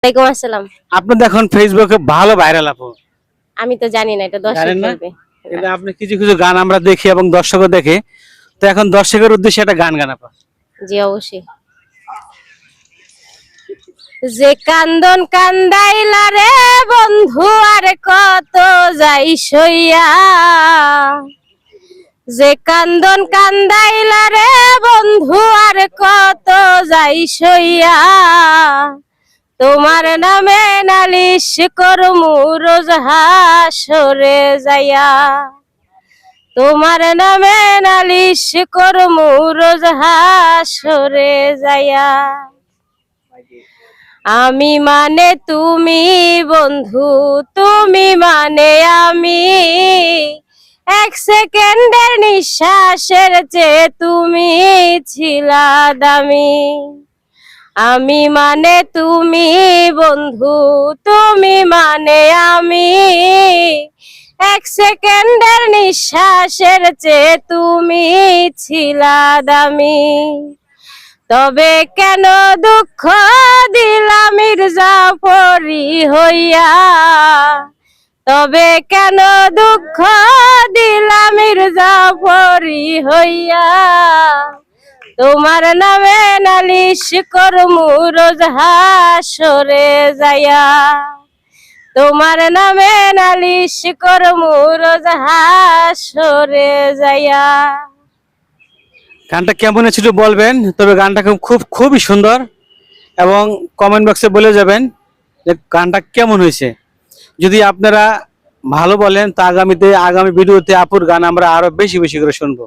ওয়ালাইকুম আসসালাম। আপনি দেখুন ফেসবুকে ভালো ভাইরাল আপু, আমি তো জানি না এটা দর্শক জানেন না? বলবে। কিন্তু আপনি কিছু কিছু গান আমরা দেখি এবং দর্শকও দেখে, তো এখন দর্শকের উদ্দেশ্যে একটা গান গান আপা। জি অবশ্যই। যে কান্দন কান্দাইলা রে বন্ধু আর কত যাই সইয়া, যে কান্দন কান্দাইলা রে বন্ধু আর কত যাই সইয়া, তোমার নামে নালিশ করমু রোজ হাসরে যাইয়া, তোমার নামে নালিশ করমু রোজ হাসরে যাইয়া। আমি মানে তুমি বন্ধু, তুমি মানে আমি, এক সেকেন্ডের নিঃশ্বাসের চেয়ে তুমি ছিলা দামি। আমি মানে তুমি বন্ধু, তুমি মানে আমি, এক সেকেন্ডের নিঃশ্বাসের চেয়ে তুমি ছিলা দামি। তবে কেন দুঃখ দিলা মির্জাফরি হইয়া, তবে কেন দুঃখ দিলা মির্জাফরি হইয়া, তোমার নামে নালিশ করমু রোজ হাসরে যাইয়া, তোমার নামে নালিশ করমু রোজ হাসরে যাইয়া। গানটা কেমন হয়েছিল বলবেন, তবে গানটা খুবই সুন্দর, এবং কমেন্ট বক্সে বলে যাবেন যে গানটা কেমন হয়েছে। যদি আপনারা ভালো বলেন তো আগামী ভিডিওতে আপুর গান আমরা আরো বেশি বেশি করে শুনবো।